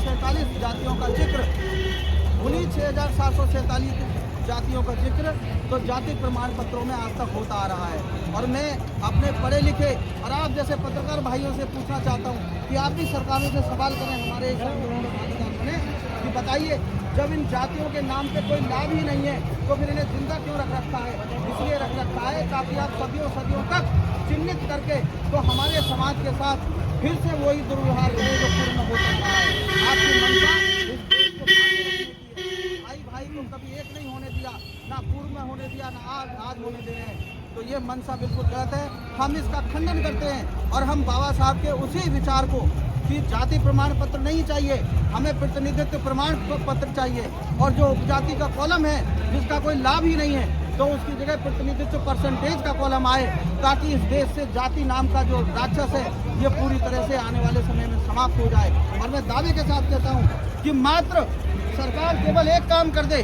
6,747 जातियों का जिक्र, उन्हीं 6,747 जातियों का जिक्र तो जाति प्रमाण पत्रों में आज तक होता आ रहा है। और मैं अपने पढ़े लिखे और आप जैसे पत्रकार भाइयों से पूछना चाहता हूँ कि आप भी सरकारों से सवाल करें, हमारे भागीदार बने, कि बताइए जब इन जातियों के नाम पे कोई लाभ ही नहीं है तो फिर इन्हें जिंदा क्यों रख रखा है? इसलिए रख रखा है ताकि आप सदियों सदियों तक चिन्हित करके तो हमारे समाज के साथ फिर से वही दुर्व्यवहार करें जो पूर्ण होता रहा है। आपकी मंशा इस देश को भाई भाई को कभी एक नहीं होने दिया, ना पूर्व में होने दिया, ना आज होने दे रहे हैं। तो ये मंशा बिल्कुल गलत है, हम इसका खंडन करते हैं। और हम बाबा साहब के उसी विचार को कि जाति प्रमाण पत्र नहीं चाहिए, हमें प्रतिनिधित्व प्रमाण पत्र चाहिए, और जो उपजाति का कॉलम है जिसका कोई लाभ ही नहीं है तो उसकी जगह प्रतिनिधित्व परसेंटेज का कॉलम आए, ताकि इस देश से जाति नाम का जो राक्षस है ये पूरी तरह से आने वाले समय में समाप्त हो जाए। और मैं दावे के साथ कहता हूँ कि मात्र सरकार केवल एक काम कर दे,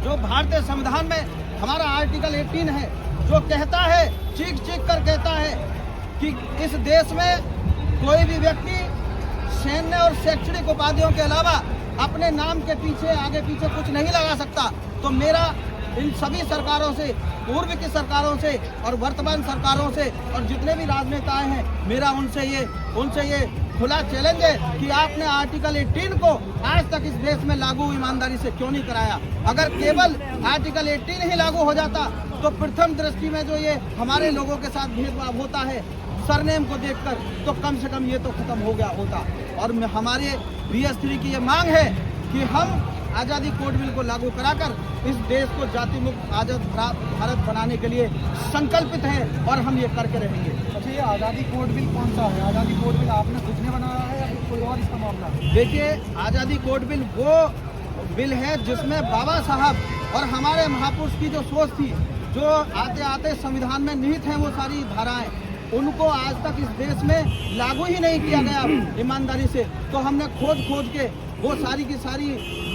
जो भारतीय संविधान में हमारा आर्टिकल 18 है, जो कहता है, चीख चीख कर कहता है कि इस देश में कोई भी व्यक्ति सैन्य और शैक्षणिक उपाधियों के अलावा अपने नाम के पीछे आगे पीछे कुछ नहीं लगा सकता। तो मेरा इन सभी सरकारों से, पूर्व की सरकारों से और वर्तमान सरकारों से और जितने भी राजनेताएं हैं, मेरा उनसे ये खुला चैलेंज है कि आपने आर्टिकल 18 को आज तक इस देश में लागू ईमानदारी से क्यों नहीं कराया। अगर केवल आर्टिकल 18 ही लागू हो जाता तो प्रथम दृष्टि में जो ये हमारे लोगों के साथ भेदभाव होता है सरनेम को देखकर, तो कम से कम ये तो खत्म हो गया होता। और हमारे BS3 की ये मांग है कि हम आज़ादी कोड बिल को लागू कराकर इस देश को जाति मुक्त आज़ाद भारत बनाने के लिए संकल्पित हैं और हम ये करके रहेंगे। अच्छा, ये आज़ादी कोड बिल कौन सा है? आज़ादी कोड बिल आपने खुद ने बनाया है या कोई और इसका मामला है? देखिए, आज़ादी कोड बिल वो बिल है जिसमें बाबा साहब और हमारे महापुरुष की जो सोच थी, जो आते आते संविधान में निहित हैं वो सारी धाराएं, उनको आज तक इस देश में लागू ही नहीं किया गया ईमानदारी से। तो हमने खोज के वो सारी की सारी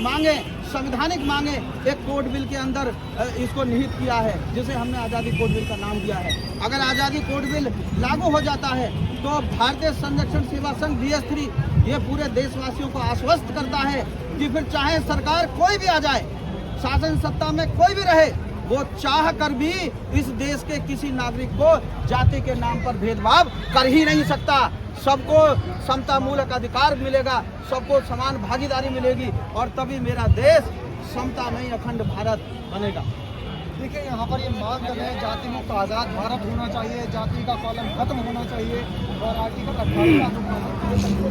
मांगे, संवैधानिक मांगे, एक कोड बिल के अंदर इसको निहित किया है, जिसे हमने आज़ादी कोड बिल का नाम दिया है। अगर आज़ादी कोड बिल लागू हो जाता है तो भारतीय संरक्षण सेवा संघ BS3 ये पूरे देशवासियों को आश्वस्त करता है कि फिर चाहे सरकार कोई भी आ जाए, शासन सत्ता में कोई भी रहे, वो चाह कर भी इस देश के किसी नागरिक को जाति के नाम पर भेदभाव कर ही नहीं सकता। सबको समतामूलक अधिकार मिलेगा, सबको समान भागीदारी मिलेगी, और तभी मेरा देश समता नहीं अखंड भारत बनेगा। देखिए, यहाँ पर ये मांग कर रहे हैं जाति मुक्त आज़ाद भारत होना चाहिए, जाति का कॉलम खत्म होना चाहिए और आर्टिकल 28 लागू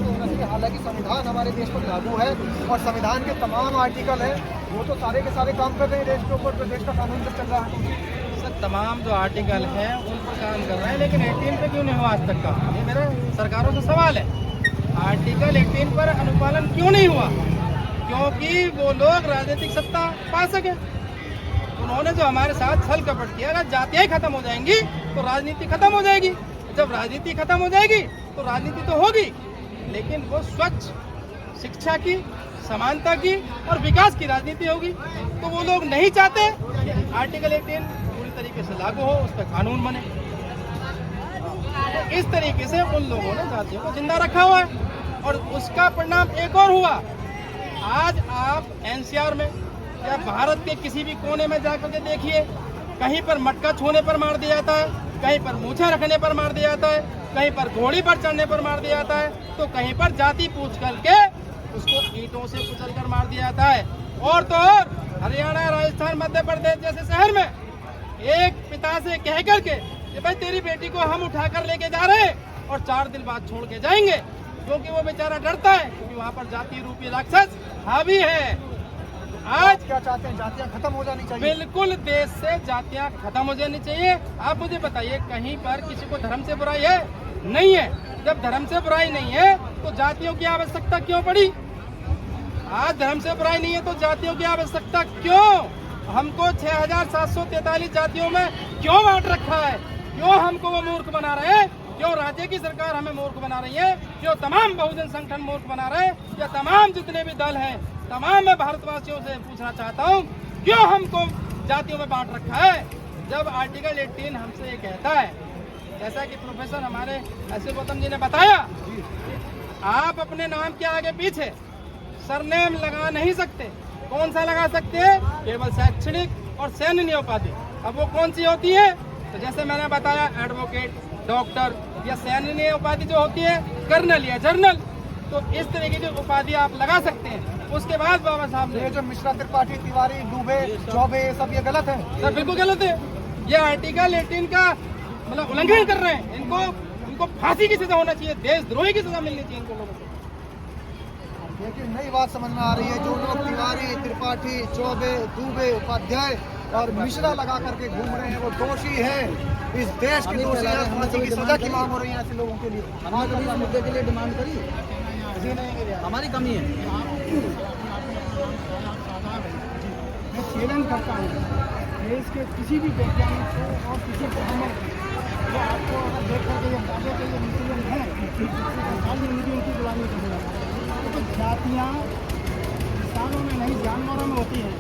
होना चाहिए। हालांकि संविधान हमारे देश पर लागू है और संविधान के तमाम आर्टिकल हैं, वो तो सारे के सारे काम कर रहे हैं देश के ऊपर, तो देश का कानून पर चल रहा है। सर, तमाम जो आर्टिकल हैं उन पर काम कर रहे हैं, लेकिन 18 पे क्यों नहीं हुआ आज तक का? ये मेरा सरकारों से सवाल है। आर्टिकल 18 पर अनुपालन क्यों नहीं हुआ? क्योंकि वो लोग राजनीतिक सत्ता पा सके। उन्होंने जो हमारे साथ छल कपट किया, अगर जातियाँ खत्म हो जाएंगी तो राजनीति खत्म हो जाएगी, जब राजनीति खत्म हो जाएगी तो राजनीति तो होगी, लेकिन वो स्वच्छ शिक्षा की, समानता की और विकास की राजनीति होगी। तो वो लोग नहीं चाहते कि आर्टिकल 18 पूरी तरीके से लागू हो, उस पर कानून बने। तो इस तरीके से उन लोगों ने जातियों को जिंदा रखा हुआ है और उसका परिणाम एक और हुआ। आज आप NCR में या भारत के किसी भी कोने में जाकर के देखिए, कहीं पर मटका छूने पर मार दिया जाता है, कहीं पर मूछें रखने पर मार दिया जाता है, कहीं पर घोड़ी पर चढ़ने पर मार दिया जाता है, तो कहीं पर जाति पूछ करके उसको ईंटों से कुचल कर मार दिया जाता है। और तो और हरियाणा, राजस्थान, मध्य प्रदेश जैसे शहर में एक पिता से कह करके कि भाई तेरी बेटी को हम उठा कर लेके जा रहे हैं और 4 दिन बाद छोड़ के जाएंगे, क्योंकि वो बेचारा डरता है, क्योंकि वहाँ पर जाति रूपी राक्षस हावी है। आज क्या चाहते हैं? जातियाँ खत्म हो जानी चाहिए। बिल्कुल, देश से जातियाँ खत्म हो जानी चाहिए। आप मुझे बताइए, कहीं पर किसी को धर्म से बुराई है? नहीं है। जब धर्म से बुराई नहीं है तो जातियों की आवश्यकता क्यों पड़ी? आज धर्म से बुराई नहीं है तो जातियों की आवश्यकता क्यों? हमको 6,743 जातियों में क्यों बांट रखा है? क्यों हमको वो मूर्ख बना रहे हैं? क्यों राज्य की सरकार हमें मूर्ख बना रही है? क्यों तमाम बहुजन संगठन मूर्ख बना रहे हैं? या तमाम जितने भी दल हैं, तमाम मैं भारतवासियों से पूछना चाहता हूँ, क्यों हमको जातियों में बांट रखा है? जब आर्टिकल 18 हमसे ये कहता है, जैसा कि प्रोफेसर हमारे ऐसे गौतम जी ने बताया, आप अपने नाम के आगे पीछे सरनेम लगा नहीं सकते। कौन सा लगा सकते हैं? केवल शैक्षणिक और सैन्य उपाधि। अब वो कौन सी होती है? तो जैसे मैंने बताया, एडवोकेट, डॉक्टर या सैन्य उपाधि जो होती है, कर्नल या जनरल, तो इस तरह की जो उपाधि आप लगा सकते हैं। उसके बाद बाबा साहब ने ये जो मिश्रा, त्रिपाठी, तिवारी, दुबे, चौबे, ये सब ये गलत है सर, बिल्कुल गलत है। ये आर्टिकल 18 का मतलब उल्लंघन कर रहे हैं। इनको फांसी की सजा होना चाहिए, देशद्रोही की सजा मिलनी चाहिए इनको लोगों को। लेकिन नई बात समझ में आ रही है, जो लोग तिवारी, त्रिपाठी, चौबे, दुबे, उपाध्याय और मिश्रा लगा करके घूम रहे हैं, वो दोषी है, इस देश के दोषी है। फांसी की सजा की मांग हो रही है ऐसे लोगों के लिए। हमने कभी इस मुद्दे के लिए डिमांड करी? हमारी कमी है। मैं चैलेंज करता हूँ देश के किसी भी वैज्ञानिक को और किसी ब्राह्मण को, वो आपको अगर देख करके ये दावे के ये मुस्लिम हैं, मुझे उनकी गुलामी करेगा। तो जातियाँ इंसानों में नहीं, जानवरों में होती हैं।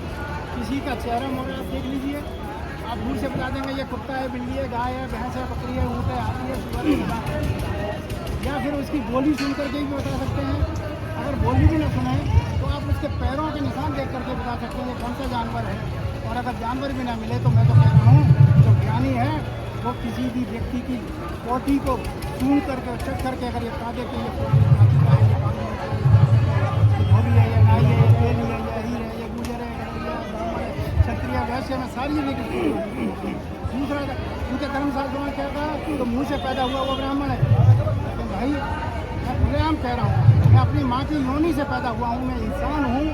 किसी का चेहरा मोहरा आप देख लीजिए, आप दूर से बता देंगे ये कुत्ता है, बिल्ली है, गाय है, भैंस है, बकरी है, ऊँट है, हाथी है, सुअर है। या फिर उसकी बोली सुन करके भी बता सकते हैं। अगर बोली भी न सुने तो आप उसके पैरों के निशान देख करके बता सकते हैं कौन सा जानवर है। और अगर जानवर भी ना मिले तो मैं तो कह रहा हूँ, जो ज्ञानी है वो किसी भी व्यक्ति की कोटि को सुन करके, चेक करके अगर ये बता दे कि ये धोबी है या नाई है या तेली है या हीर है या गुजर है या ब्राह्मण है, क्षत्रिय, वैश्य में सारी लेकिन दूसरा उनके धर्मशास्त्रों में क्या कहा, तो मुँह से पैदा हुआ वो ब्राह्मण है। लेकिन भाई मैं खुलेआम कह रहा हूँ, मैं अपनी माँ की योनि से पैदा हुआ हूँ, मैं इंसान हूँ,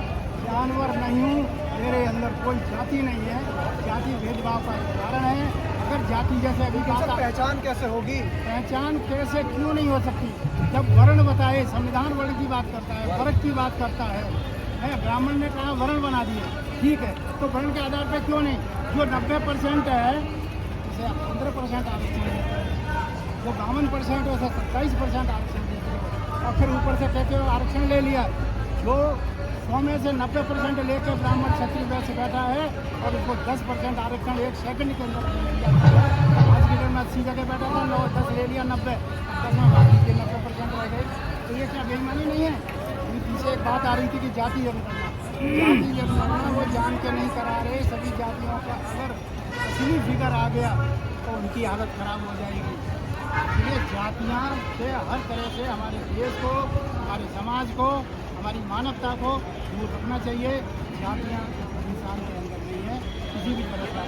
जानवर नहीं हूँ। मेरे अंदर कोई जाति नहीं है। जाति भेदभाव का कारण है। अगर जाति जैसे अभी बात, पहचान कैसे होगी? पहचान कैसे क्यों नहीं हो सकती? जब वर्ण बताए, संविधान वर्ण की बात करता है, वर्ग की बात करता है। ब्राह्मण ने कहा वर्ण बना दिए, ठीक है, तो वर्ण के आधार पर क्यों नहीं? जो 90% है उसे 15% आरक्षण देते हैं, जो 52% है उसे 27% आरक्षण देते हैं, और फिर ऊपर से कहते हो आरक्षण ले लिया। जो 100 में से 90% लेके ब्राह्मण क्षत्रिय वैश्य बैठा है और उसको 10% आरक्षण 1 सेकंड के अंदर ले लिया। आज की डेट में 80 जगह बैठा था, 9 10 ले लिया, 90 में बाकी के 90% रह गए। तो ये क्या बेईमानी नहीं है? अभी पीछे एक बात आ रही थी कि जाति जनगणना वो जान के नहीं करा रहे। सभी जातियों का अगर असली फिगर आ गया तो उनकी हालत खराब हो जाएगी। इसलिए जातियाँ से हर तरह से हमारे देश को, हमारे समाज को, हमारी मानवता को दूर रखना चाहिए। जातियाँ इंसान के अंदर नहीं है किसी भी तरह का।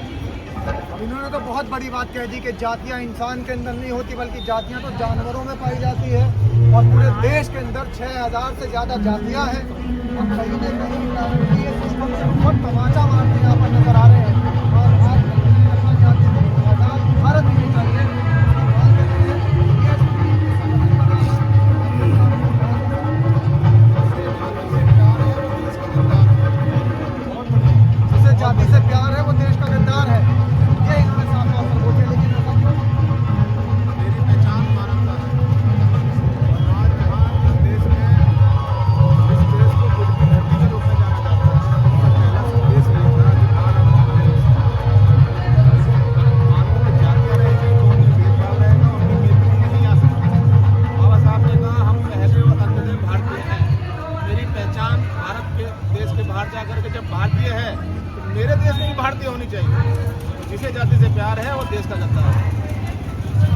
अब इन्होंने तो बहुत बड़ी बात कह दी कि जातियाँ इंसान के अंदर नहीं होती, बल्कि जातियाँ तो जानवरों में पाई जाती है। और पूरे देश के अंदर 6000 से ज़्यादा जातियाँ हैं। और कहीं न कहीं ये सिस्टम से बहुत तमाचा मारते यहाँ पर नजर आ रहे हैं। और आज जाति को आज़ाद भारत देनी चाहिए। जाति से प्यार है वो देश का गद्दार है, ये इन्होंने साफ तौर पर बोले। लेकिन मेरी पहचान भारत का है। आज जहाँ देश में इस देश को कुछ भी धरती के रूप में जाना जाता है, पहला संदेश नहीं था कि भारत मानव में जातियाँ रहेगी, कौन भेदभाव रहेगा, अपनी बेटी नहीं आ सकती। बाबा साहब ने कहा हम पहले और अंततः भारतीय हैं। मेरी पहचान भारत के देश के बाहर जाकर के जब भारतीय है, मेरे देश में भी भारतीय होनी चाहिए। जिसे जाति से प्यार है वो देश का गद्दार है।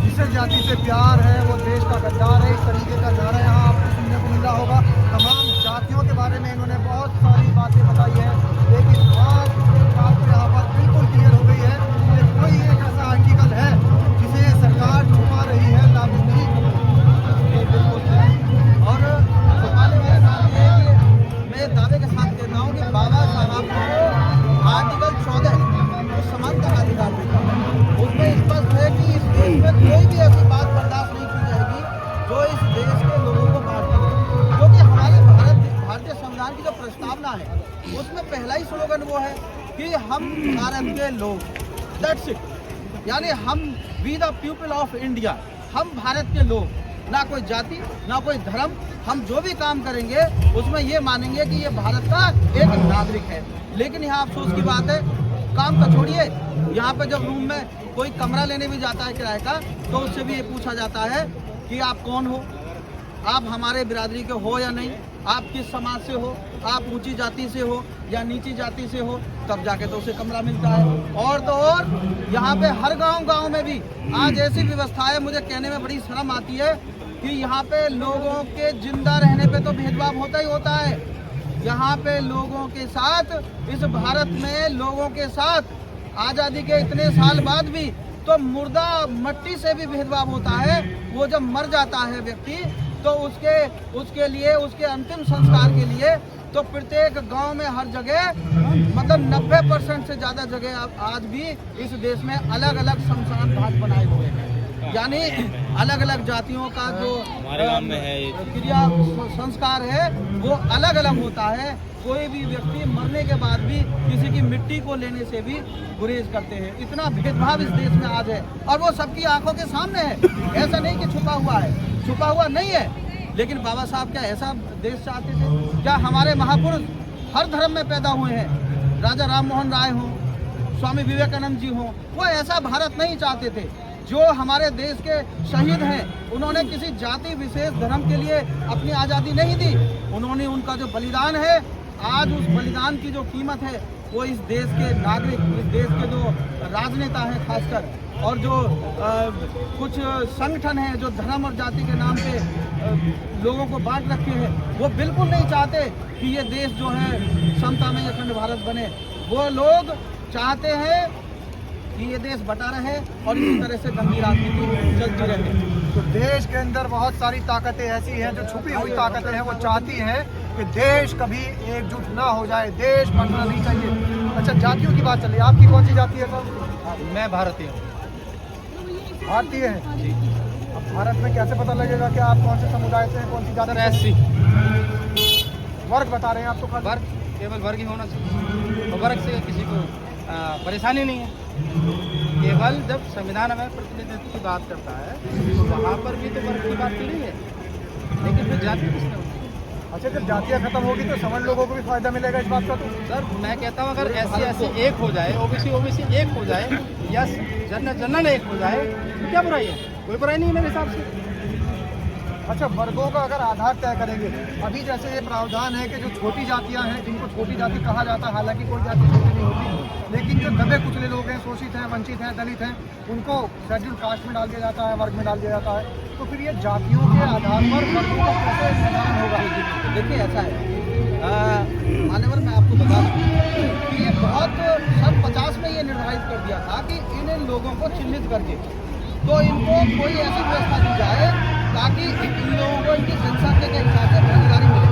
जिसे जाति से प्यार है वो देश का गद्दार है। इस तरीके का नारा यहाँ आपको सुनने को मिला होगा। तमाम जातियों के बारे में इन्होंने बहुत सारी बातें बताई है, लेकिन आज बात तो यहाँ पर बिल्कुल क्लियर हो गई है कि कोई एक ऐसा आर्टिकल है जिसे सरकार छुपा रही है, लागू नहीं बिल्कुल है। और छुपाने वाले साथ ये कि मैं दावे के साथ कहता हूँ कि बाबा साहब को आर्टिकल 14 जो समानता का अधिकार देता है, उसमें स्पष्ट है कि इस देश में कोई भी ऐसी बात बर्दाश्त नहीं की जाएगी जो इस देश के लोगों को बांट दे। क्योंकि हमारे भारतीय संविधान की जो प्रस्तावना है उसमें पहला ही स्लोगन वो है कि हम भारत के लोग, दैट्स इट। यानी हम we the people of India, हम भारत के लोग, ना कोई जाति ना कोई धर्म। हम जो भी काम करेंगे उसमें ये मानेंगे कि ये भारत का एक नागरिक है। लेकिन यहाँ अफसोस की बात है, काम का छोड़िए, यहाँ पे जब रूम में कोई कमरा लेने भी जाता है किराए का, तो उससे भी ये पूछा जाता है कि आप कौन हो, आप हमारे बिरादरी के हो या नहीं। आप किस समाज से हो, आप ऊंची जाति से हो या नीची जाति से हो, तब जाके तो उसे कमरा मिलता है। और तो और यहाँ पे हर गांव में भी आज ऐसी व्यवस्था है, मुझे कहने में बड़ी शर्म आती है कि यहाँ पे लोगों के जिंदा रहने पे तो भेदभाव होता ही होता है। यहाँ पे लोगों के साथ, इस भारत में लोगों के साथ आज़ादी के इतने साल बाद भी तो मुर्दा मट्टी से भी भेदभाव होता है। वो जब मर जाता है व्यक्ति तो उसके लिए, उसके अंतिम संस्कार के लिए तो प्रत्येक गांव में हर जगह मतलब 90% से ज़्यादा जगह आज भी इस देश में अलग अलग शमशान घाट बनाए हुए हैं। यानी अलग अलग जातियों का जो क्रिया संस्कार है वो अलग अलग होता है। कोई भी व्यक्ति मरने के बाद भी किसी की मिट्टी को लेने से भी गुरेज करते हैं। इतना भेदभाव इस देश में आज है और वो सबकी आंखों के सामने है। ऐसा नहीं कि छुपा हुआ है, छुपा हुआ नहीं है। लेकिन बाबा साहब क्या ऐसा देश चाहते थे? क्या हमारे महापुरुष हर धर्म में पैदा हुए हैं, राजा राम मोहन राय हों, स्वामी विवेकानंद जी हों, वो ऐसा भारत नहीं चाहते थे। जो हमारे देश के शहीद हैं, उन्होंने किसी जाति विशेष धर्म के लिए अपनी आज़ादी नहीं दी। उन्होंने, उनका जो बलिदान है, आज उस बलिदान की जो कीमत है वो इस देश के नागरिक, इस देश के जो राजनेता हैं खासकर, और जो कुछ संगठन हैं जो धर्म और जाति के नाम पे लोगों को बांट रखे हैं, वो बिल्कुल नहीं चाहते कि ये देश जो है समता में अखंड भारत बने। वो लोग चाहते हैं कि ये देश बटा रहे और इसी तरह से गंदी राजनीति चलती रहे। तो देश के अंदर बहुत सारी ताकतें ऐसी हैं जो छुपी हुई ताकतें हैं, वो चाहती हैं कि देश कभी एकजुट ना हो जाए, देश बनना नहीं चाहिए। अच्छा, जातियों की बात चल रही है, आपकी कौन सी जाति है सर? मैं भारतीय हूँ। भारतीय है जी। अब भारत में कैसे पता लगेगा कि आप कौन से समुदाय से हैं, कौन सी जाति से SC हैं? वर्ग बता रहे हैं आप तो खाली। वर्ग केवल वर्ग ही होना चाहिए, और वर्ग से किसी को परेशानी नहीं है। केवल जब संविधान हमें प्रतिनिधित्व की बात करता है तो वहाँ पर भी तो वर्ग की बात की नहीं है, लेकिन फिर जाति किसने होती है? अच्छा, जब जातियाँ खत्म होगी तो समझ लोगों को भी फायदा मिलेगा इस बात का? तो सर मैं कहता हूँ अगर SC एक हो जाए, OBC एक हो जाए, या जनरल एक हो जाए तो क्या बुराई है? कोई बुराई नहीं है मेरे हिसाब से। अच्छा, वर्गों का अगर आधार तय करेंगे, अभी जैसे ये प्रावधान है कि जो छोटी जातियां हैं, जिनको छोटी जाति कहा जाता है, हालांकि कोई जाति छोटी नहीं होती, लेकिन जो दबे कुचले लोग हैं, शोषित हैं, वंचित हैं, दलित हैं, उनको शेड्यूल कास्ट में डाल दिया जाता है, वर्ग में डाल दिया जाता है। तो फिर ये जातियों के आधार पर वर्गों का कैसे निर्धारण होगा? देखिए ऐसा है मान्यवर, मैं आपको बता दूं कि ये बहुत सन 50 में ये निर्धारित कर दिया था कि इन लोगों को चिन्हित करके तो इनको कोई ऐसी व्यवस्था दी जाए ताकि इन लोगों को इनकी जनसंख्या के हिसाब से भागीदारी मिले।